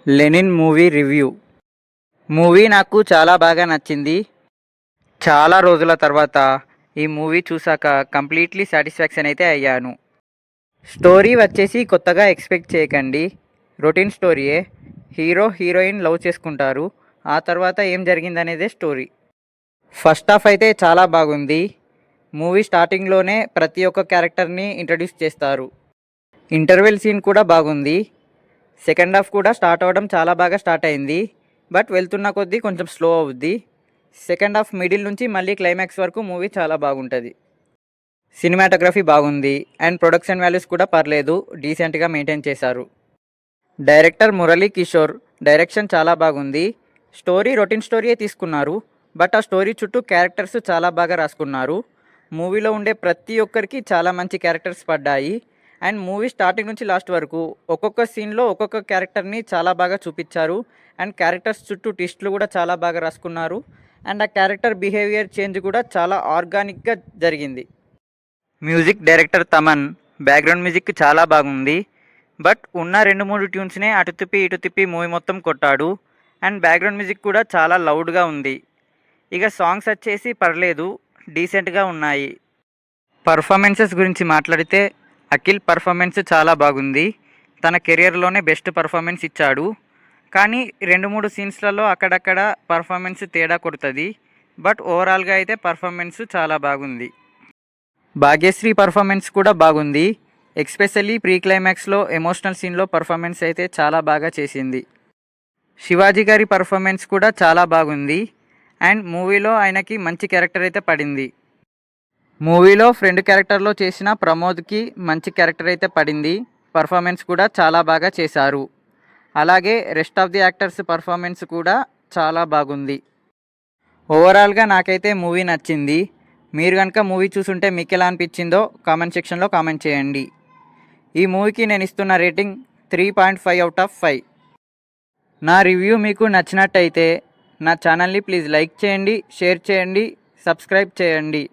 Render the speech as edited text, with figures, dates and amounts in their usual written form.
Lenin movie review. Movie నాకు చాలా బాగా నచ్చింది. చాలా రోజుల తర్వాత ఈ మూవీ చూసాక కంప్లీట్లీ సాటిస్ఫాక్షన్ అయితే అయ్యాను. స్టోరీ వచ్చేసి కొత్తగా ఎక్స్పెక్ట్ చేయకండి. రొటీన్ స్టోరీయే. హీరో హీరోయిన్ లవ్ చేసుకుంటారు. ఆ తర్వాత ఏం జరిగిందనేదే స్టోరీ. ఫస్ట్ హాఫ్ అయితే చాలా బాగుంది. మూవీ స్టార్టింగ్లోనే ప్రతి ఒక్క క్యారెక్టర్ని ఇంట్రడ్యూస్ చేస్తారు. ఇంటర్వెల్ సీన్ కూడా బాగుంది. సెకండ్ హాఫ్ కూడా స్టార్ట్ అవ్వడం చాలా బాగా స్టార్ట్ అయింది. బట్ వెళ్తున్న కొద్దీ కొంచెం స్లో అవుద్ది. సెకండ్ హాఫ్ మిడిల్ నుంచి మళ్ళీ క్లైమాక్స్ వరకు మూవీ చాలా బాగుంటుంది. సినిమాటోగ్రఫీ బాగుంది అండ్ ప్రొడక్షన్ వాల్యూస్ కూడా పర్లేదు, డీసెంట్గా మెయింటైన్ చేశారు. డైరెక్టర్ మురళీ కిషోర్. డైరెక్షన్ చాలా బాగుంది. స్టోరీ రొటీన్ స్టోరీయే తీసుకున్నారు, బట్ ఆ స్టోరీ చుట్టూ క్యారెక్టర్స్ చాలా బాగా రాసుకున్నారు. మూవీలో ఉండే ప్రతి ఒక్కరికి చాలా మంచి క్యారెక్టర్స్ పడ్డాయి. అండ్ మూవీ స్టార్టింగ్ నుంచి లాస్ట్ వరకు ఒక్కొక్క సీన్లో ఒక్కొక్క క్యారెక్టర్ని చాలా బాగా చూపించారు. అండ్ క్యారెక్టర్స్ చుట్టూ ట్విస్ట్లు కూడా చాలా బాగా రాసుకున్నారు. అండ్ ఆ క్యారెక్టర్ బిహేవియర్ చేంజ్ కూడా చాలా ఆర్గానిక్గా జరిగింది. Music director Thaman. Background music చాలా బాగుంది. బట్ ఉన్న 2-3 ట్యూన్స్నే అటు తిప్పి ఇటు తిప్పి మూవీ మొత్తం కొట్టాడు. అండ్ బ్యాక్గ్రౌండ్ మ్యూజిక్ కూడా చాలా లౌడ్గా ఉంది. ఇక సాంగ్స్ వచ్చేసి పర్లేదు, డీసెంట్గా ఉన్నాయి. పర్ఫార్మెన్సెస్ గురించి మాట్లాడితే అఖిల్ పర్ఫార్మెన్స్ చాలా బాగుంది. తన కెరియర్లోనే బెస్ట్ పర్ఫార్మెన్స్ ఇచ్చాడు. కానీ 2-3 సీన్స్లలో అక్కడక్కడ పర్ఫార్మెన్స్ తేడా కొడుతుంది. బట్ ఓవరాల్గా అయితే పర్ఫార్మెన్స్ చాలా బాగుంది. భాగ్యశ్రీ పర్ఫార్మెన్స్ కూడా బాగుంది. ఎక్స్పెషల్లీ ప్రీ క్లైమాక్స్లో ఎమోషనల్ సీన్లో పర్ఫార్మెన్స్ అయితే చాలా బాగా చేసింది. శివాజీ గారి పర్ఫార్మెన్స్ కూడా చాలా బాగుంది. అండ్ మూవీలో ఆయనకి మంచి క్యారెక్టర్ అయితే పడింది. మూవీలో ఫ్రెండ్ క్యారెక్టర్లో చేసిన ప్రమోద్కి మంచి క్యారెక్టర్ అయితే పడింది. పర్ఫార్మెన్స్ కూడా చాలా బాగా చేశారు. అలాగే rest of the actors performance కూడా చాలా బాగుంది. ఓవరాల్గా నాకైతే మూవీ నచ్చింది. మీరు కనుక మూవీ చూసుంటే మీకు ఎలా అనిపించిందో కామెంట్ సెక్షన్లో కామెంట్ చేయండి. ఈ మూవీకి నేను ఇస్తున్న రేటింగ్ 3.5/5. నా రివ్యూ మీకు నచ్చినట్టయితే నా ఛానల్ని ప్లీజ్ లైక్ చేయండి, షేర్ చేయండి, సబ్స్క్రైబ్ చేయండి.